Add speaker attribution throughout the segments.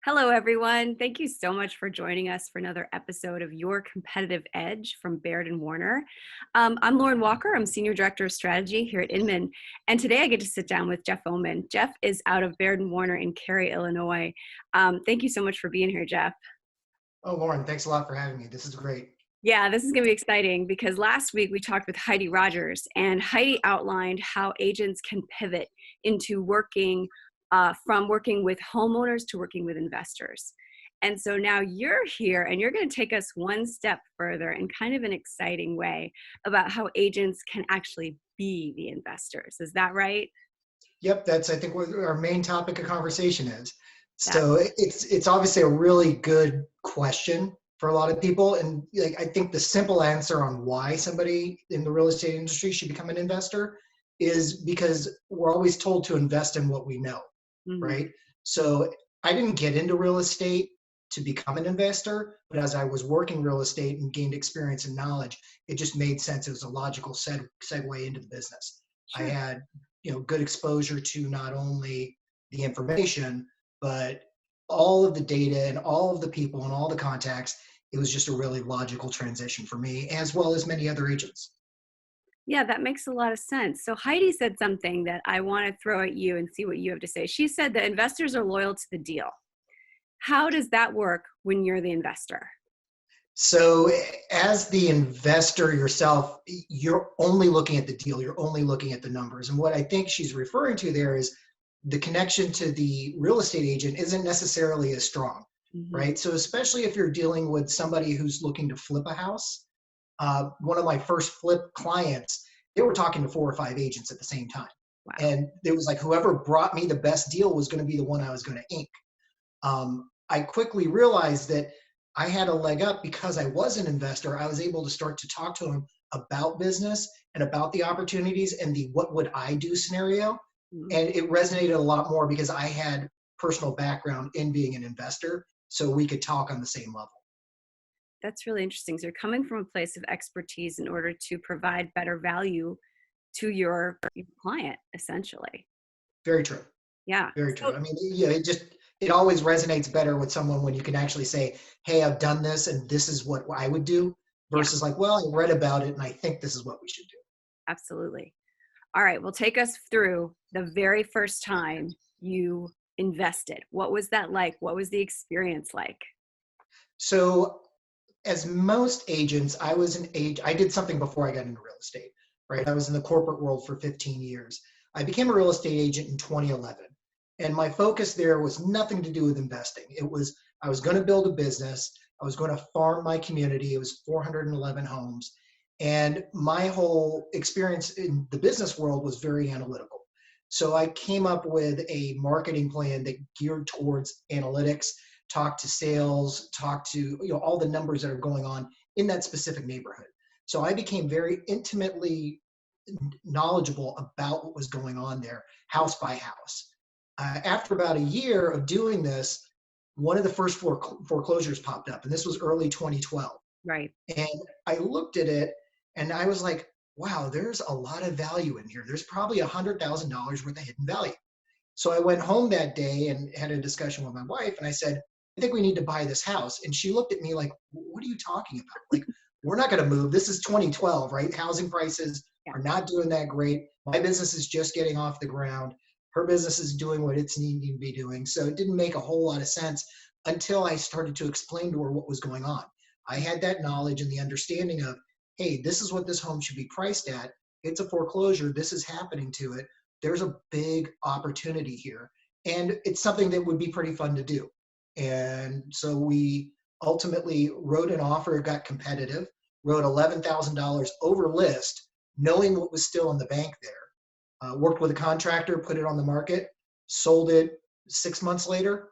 Speaker 1: Hello, everyone. Thank you so much for joining us for another episode of Your Competitive Edge from Baird and Warner. I'm Lauren Walker. I'm Senior Director of Strategy here at Inman. And today I get to sit down with Jeff Oman. Jeff is out of Baird and Warner in Cary, Illinois. Thank you so much for being here, Jeff.
Speaker 2: Oh, Lauren, thanks a lot for having me. This is great.
Speaker 1: Yeah, this is going to be exciting because last week we talked with Heidi Rogers, and Heidi outlined how agents can pivot into working from working with homeowners to working with investors. And so now you're here and you're going to take us one step further in kind of an exciting way about how agents can actually be the investors. Is that right?
Speaker 2: Yep, that's I think what our main topic of conversation is.
Speaker 1: That
Speaker 2: So it's obviously a really good question for a lot of people, and like I think the simple answer on why somebody in the real estate industry should become an investor is because we're always told to invest in what we know,
Speaker 1: mhm.
Speaker 2: right? So I didn't get into real estate to become an investor, but as I was working real estate and gained experience and knowledge, it just made sense. It was a logical segue into the business. I
Speaker 1: Sure.
Speaker 2: had, good exposure to not only the information, but all of the data and all of the people and all the contacts. It was just a really logical transition for me, as well as many other agents.
Speaker 1: Yeah, that makes a lot of sense. So Heidi said something that I want to throw at you and see what you have to say. She said that investors are loyal to the deal. How does that work when you're the investor?
Speaker 2: So, as the investor yourself, you're only looking at the deal, you're only looking at the numbers. And what I think she's referring to there is the connection to the real estate agent isn't necessarily as strong,
Speaker 1: Mhm.
Speaker 2: right? So, especially if you're dealing with somebody who's looking to flip a house, one of my first flip clients, they were talking to 4 or 5 agents at the same time.
Speaker 1: Wow.
Speaker 2: And it was like whoever brought me the best deal was going to be the one I was going to ink. I quickly realized that I had a leg up because I was an investor. I was able to start to talk to them about business and about the opportunities and the what would I do scenario.
Speaker 1: Mhm.
Speaker 2: And it resonated a lot more because I had personal background in being an investor. So we could talk on the same level.
Speaker 1: That's really interesting. So you're coming from a place of expertise in order to provide better value to your client, essentially.
Speaker 2: Very true.
Speaker 1: Yeah.
Speaker 2: Very true.
Speaker 1: So
Speaker 2: I mean, yeah, it always resonates better with someone when you can actually say, "Hey, I've done this, and this is what I would do,"
Speaker 1: yeah,
Speaker 2: versus like, "Well, I read about it, and I think this is what we should do."
Speaker 1: absolutely. All right. Well, take us through the very first time you invested. What was that like? What was the experience like?
Speaker 2: So, as most agents, I did something before I got into real estate, right? I was in the corporate world for 15 years. I became a real estate agent in 2011. And my focus there was nothing to do with investing. I was going to build a business. I was going to farm my community. It was 411 homes. And my whole experience in the business world was very analytical. So I came up with a marketing plan that geared towards analytics, talk to sales, talk to all the numbers that are going on in that specific neighborhood. So I became very intimately knowledgeable about what was going on there, house by house. After about a year of doing this, one of the first foreclosures popped up, and this was early 2012.
Speaker 1: Right.
Speaker 2: And I looked at it and I was like, wow, there's a lot of value in here. There's probably $100,000 worth of hidden value. So I went home that day and had a discussion with my wife, and I said, I think we need to buy this house. And she looked at me like, what are you talking about? Like, we're not going to move. This is 2012, right? Housing prices
Speaker 1: Yeah.
Speaker 2: are not doing that great. My business is just getting off the ground. Her business is doing what it's needing to be doing. So it didn't make a whole lot of sense until I started to explain to her what was going on. I had that knowledge and the understanding of, hey, this is what this home should be priced at. It's a foreclosure. This is happening to it. There's a big opportunity here. And it's something that would be pretty fun to do. And so we ultimately wrote an offer, it got competitive, wrote $11,000 over list, knowing what was still in the bank there. Worked with a contractor, put it on the market, sold it 6 months later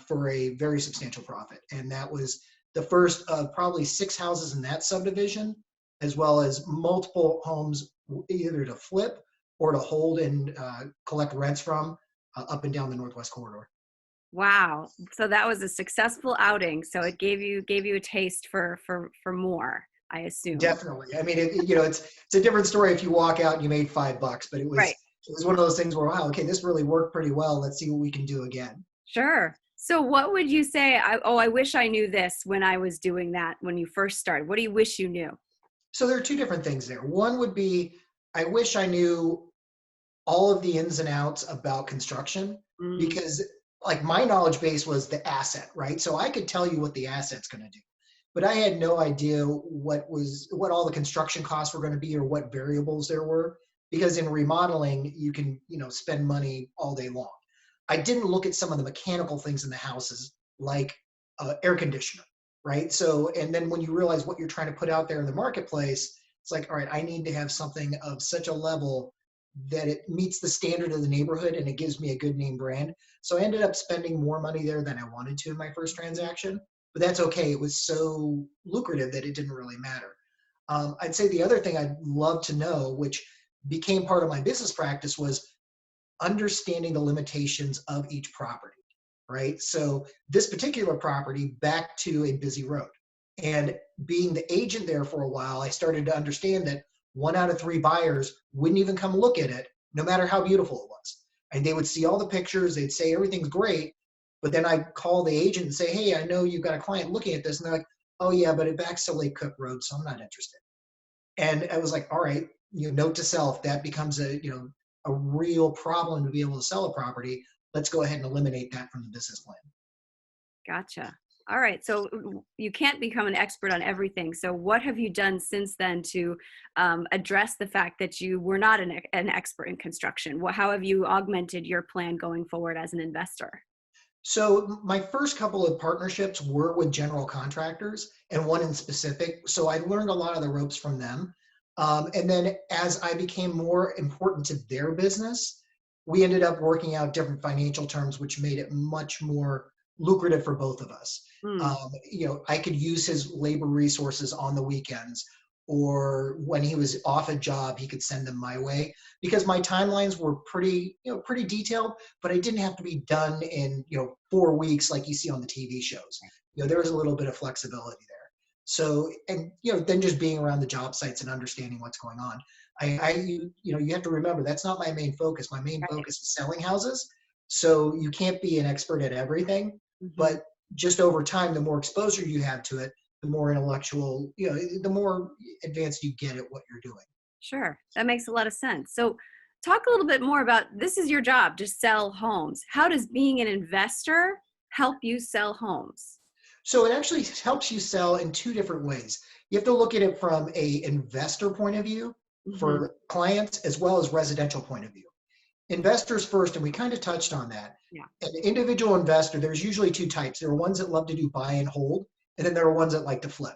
Speaker 2: for a very substantial profit. And that was the first of probably 6 houses in that subdivision, as well as multiple homes either to flip or to hold and collect rents from up and down the Northwest corridor.
Speaker 1: Wow. So that was a successful outing. So it gave you a taste for more, I assume.
Speaker 2: Definitely. I mean, it's a different story if you walk out and you made $5, but
Speaker 1: Right.
Speaker 2: it was one of those things where, wow, okay, this really worked pretty well. Let's see what we can do again.
Speaker 1: Sure. So what would you say? I wish I knew this when I was doing that when you first started. What do you wish you knew?
Speaker 2: So there are two different things there. One would be, I wish I knew all of the ins and outs about construction,
Speaker 1: Mm,
Speaker 2: because like my knowledge base was the asset, right? So I could tell you what the asset's going to do, but I had no idea what all the construction costs were going to be or what variables there were, because in remodeling you can, spend money all day long. I didn't look at some of the mechanical things in the houses, like air conditioner, right? So, and then when you realize what you're trying to put out there in the marketplace, it's like, all right, I need to have something of such a level that it meets the standard of the neighborhood and it gives me a good name brand. So I ended up spending more money there than I wanted to in my first transaction, but that's okay. It was so lucrative that it didn't really matter. I'd say the other thing I'd love to know, which became part of my business practice, was understanding the limitations of each property, right? So this particular property back to a busy road. And being the agent there for a while, I started to understand that 1 out of 3 buyers wouldn't even come look at it, no matter how beautiful it was. And they would see all the pictures, they'd say everything's great, but then I'd call the agent and say, hey, I know you've got a client looking at this. And they're like, oh yeah, but it backs to Lake Cook Road, so I'm not interested. And I was like, all right, note to self, that becomes a real problem to be able to sell a property. Let's go ahead and eliminate that from the business plan.
Speaker 1: gotcha. All right. So you can't become an expert on everything. So what have you done since then to address the fact that you were not an expert in construction? How have you augmented your plan going forward as an investor?
Speaker 2: So my first couple of partnerships were with general contractors, and one in specific. So I learned a lot of the ropes from them. And then as I became more important to their business, we ended up working out different financial terms, which made it much more lucrative for both of us.
Speaker 1: Hmm.
Speaker 2: I could use his labor resources on the weekends, or when he was off a job, he could send them my way, because my timelines were pretty detailed, but it didn't have to be done in 4 weeks like you see on the TV shows. There was a little bit of flexibility there. So, and then just being around the job sites and understanding what's going on. You have to remember, that's not my main focus. My main
Speaker 1: Right.
Speaker 2: focus is selling houses. So you can't be an expert at everything,
Speaker 1: Hmm.
Speaker 2: but just over time, the more exposure you have to it, the more intellectual, the more advanced you get at what you're doing.
Speaker 1: Sure. That makes a lot of sense. So talk a little bit more about this is your job to sell homes. How does being an investor help you sell homes?
Speaker 2: So it actually helps you sell in two different ways. You have to look at it from a investor point of view
Speaker 1: Hmm.
Speaker 2: for clients, as well as residential point of view. Investors first, and we kind of touched on that.
Speaker 1: Yeah.
Speaker 2: An individual investor, there's usually two types. There are ones that love to do buy and hold, and then there are ones that like to flip.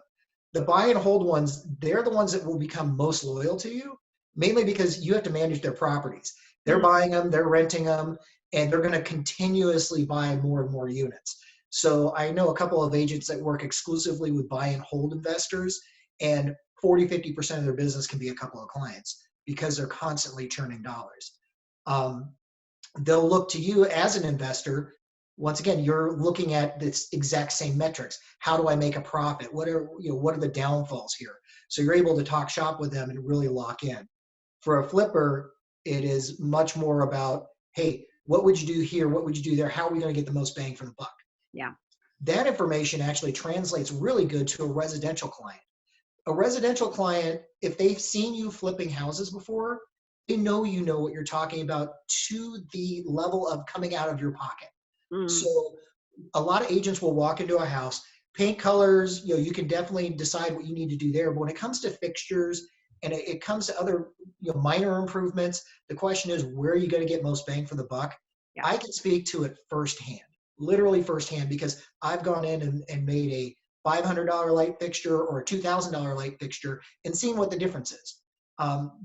Speaker 2: The buy and hold ones, they're the ones that will become most loyal to you, mainly because you have to manage their properties. They're
Speaker 1: Mm.
Speaker 2: buying them, they're renting them, and they're going to continuously buy more and more units. So I know a couple of agents that work exclusively with buy and hold investors, and 40-50% of their business can be a couple of clients because they're constantly churning dollars. Um, they'll look to you as an investor. Once again, you're looking at this exact same metrics. How do I make a profit? What are the downfalls here? So you're able to talk shop with them and really lock in. For a flipper, it is much more about, hey, what would you do here? What would you do there? How are we going to get the most bang for the buck?
Speaker 1: Yeah.
Speaker 2: That information actually translates really good to a residential client. A residential client, if they've seen you flipping houses before, they know you know what you're talking about to the level of coming out of your pocket.
Speaker 1: Mm.
Speaker 2: So a lot of agents will walk into a house, paint colors, you can definitely decide what you need to do there. But when it comes to fixtures and it comes to other minor improvements, the question is, where are you going to get most bang for the buck?
Speaker 1: Yeah.
Speaker 2: I can speak to it firsthand, literally firsthand, because I've gone in and made a $500 light fixture or a $2,000 light fixture and seen what the difference is.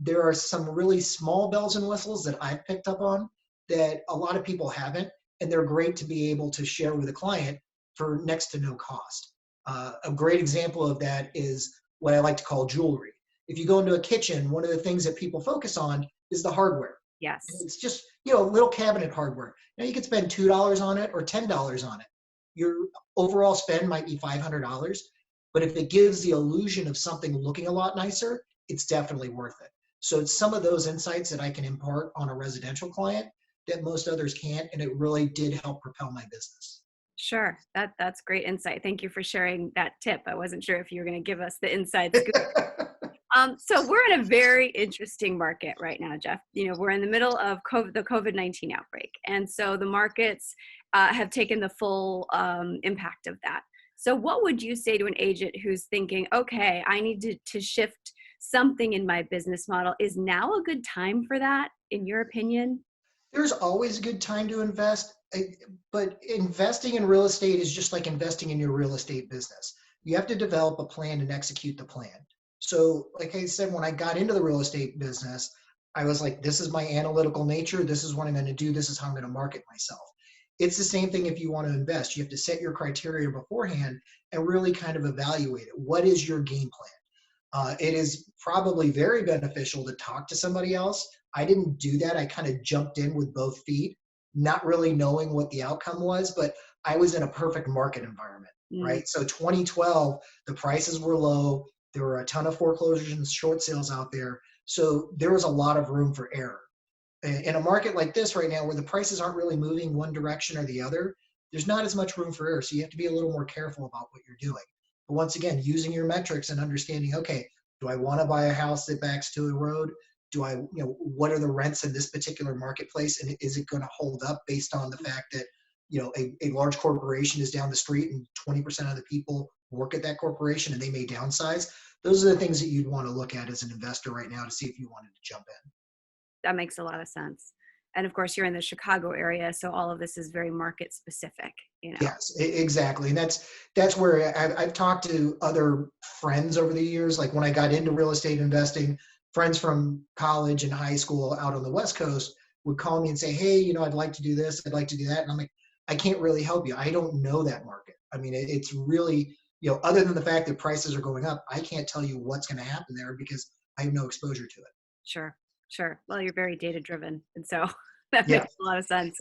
Speaker 2: There are some really small bells and whistles that I've picked up on that a lot of people haven't, and they're great to be able to share with a client for next to no cost. A great example of that is what I like to call jewelry. If you go into a kitchen, one of the things that people focus on is the hardware. And
Speaker 1: Yes.
Speaker 2: it's just, little cabinet hardware. Now you could spend $2 on it or $10 on it. Your overall spend might be $500, but if it gives the illusion of something looking a lot nicer, it's definitely worth it. So it's some of those insights that I can impart on a residential client that most others can't, and it really did help propel my business.
Speaker 1: Sure. That's great insight. Thank you for sharing that tip. I wasn't sure if you were going to give us the inside scoop. So we're in a very interesting market right now, Jeff. We're in the middle of the COVID-19 outbreak, and so the markets have taken the full impact of that. So, what would you say to an agent who's thinking, "Okay, I need to shift something in my business model"? Is now a good time for that, in your opinion?
Speaker 2: There's always a good time to invest, but investing in real estate is just like investing in your real estate business. You have to develop a plan and execute the plan. So, like I said, when I got into the real estate business, I was like, this is my analytical nature. This is what I'm going to do. This is how I'm going to market myself. It's the same thing if you want to invest. You have to set your criteria beforehand and really kind of evaluate it. What is your game plan? It is probably very beneficial to talk to somebody else. I didn't do that. I kind of jumped in with both feet, not really knowing what the outcome was, but I was in a perfect market environment,
Speaker 1: Mm,
Speaker 2: right? So 2012, the prices were low. There were a ton of foreclosures and short sales out there. So there was a lot of room for error. In a market like this right now, where the prices aren't really moving one direction or the other, there's not as much room for error. So you have to be a little more careful about what you're doing. But once again, using your metrics and understanding, okay, do I want to buy a house that backs to a road? Do I, what are the rents in this particular marketplace? And is it going to hold up based on the fact that, a large corporation is down the street and 20% of the people work at that corporation and they may downsize? Those are the things that you'd want to look at as an investor right now to see if you wanted to jump in.
Speaker 1: that makes a lot of sense. And of course, you're in the Chicago area, so all of this is very market specific.
Speaker 2: Yes, exactly. And that's where I've talked to other friends over the years. Like when I got into real estate investing, friends from college and high school out on the West Coast would call me and say, "Hey, I'd like to do this, I'd like to do that." And I'm like, I can't really help you. I don't know that market. I mean, it's really, other than the fact that prices are going up, I can't tell you what's going to happen there because I have no exposure to it.
Speaker 1: Sure, sure. Well, you're very data driven, and so that
Speaker 2: Yeah.
Speaker 1: makes a lot of sense.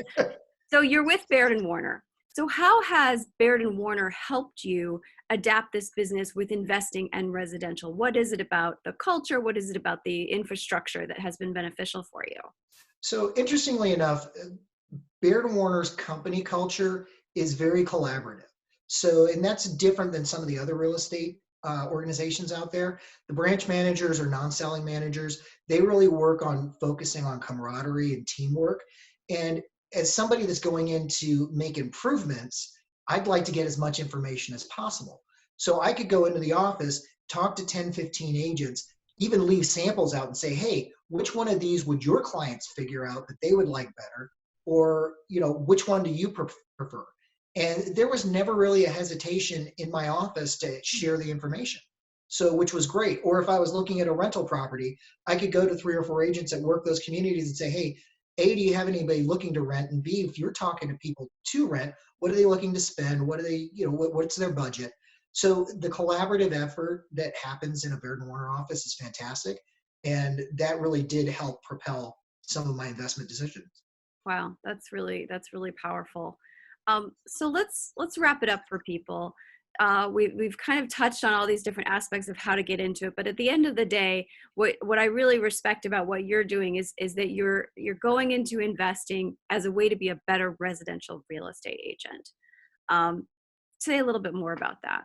Speaker 1: So you're with Baird and Warner. So how has Baird and Warner helped you adapt this business with investing and residential? What is it about the culture? What is it about the infrastructure that has been beneficial for you?
Speaker 2: So interestingly enough, Baird and Warner's company culture is very collaborative. So, and that's different than some of the other real estate organizations out there. The branch managers or non-selling managers, they really work on focusing on camaraderie and teamwork. And as somebody that's going in to make improvements, I'd like to get as much information as possible. So I could go into the office, talk to 10, 15 agents, even leave samples out and say, hey, which one of these would your clients figure out that they would like better? Or which one do you prefer? And there was never really a hesitation in my office to share the information, so which was great. Or if I was looking at a rental property, I could go to 3 or 4 agents that work those communities and say, hey, A, do you have anybody looking to rent? And B, if you're talking to people to rent, what are they looking to spend? What are they, what's their budget? So the collaborative effort that happens in a Baird and Warner office is fantastic, and that really did help propel some of my investment decisions.
Speaker 1: Wow, that's really powerful. So let's wrap it up for people. We've kind of touched on all these different aspects of how to get into it, but at the end of the day, what I really respect about what you're doing is that you're going into investing as a way to be a better residential real estate agent. Um, Say a little bit more about that.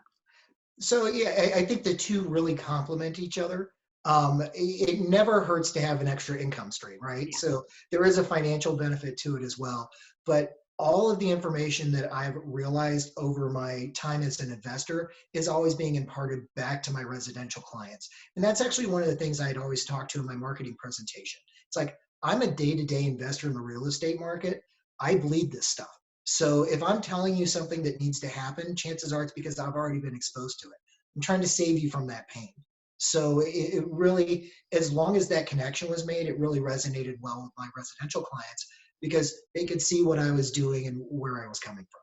Speaker 2: So yeah, I think the two really complement each other. It never hurts to have an extra income stream, right?
Speaker 1: Yeah,
Speaker 2: So there is a financial benefit to it as well. But all of the information that I've realized over my time as an investor is always being imparted back to my residential clients. And that's actually one of the things I'd always talk to in my marketing presentation. It's like, I'm a day-to-day investor in the real estate market. I bleed this stuff. So if I'm telling you something that needs to happen, chances are it's because I've already been exposed to it. I'm trying to save you from that pain. So it really, as long as that connection was made, it really resonated well with my residential clients because they could see what I was doing and where I was coming from.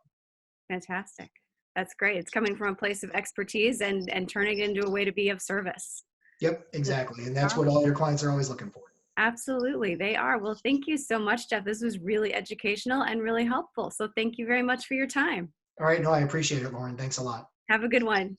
Speaker 1: fantastic. That's great. It's coming from a place of expertise and turning it into a way to be of service.
Speaker 2: Yep,
Speaker 1: That's
Speaker 2: exactly. And that's what
Speaker 1: powerful.
Speaker 2: all your clients are always looking for.
Speaker 1: Absolutely, they are. Well, thank you so much, Jeff. This was really educational and really helpful. So thank you very much for your time.
Speaker 2: All right. No, I appreciate it, Lauren. Thanks a lot.
Speaker 1: Have a good one.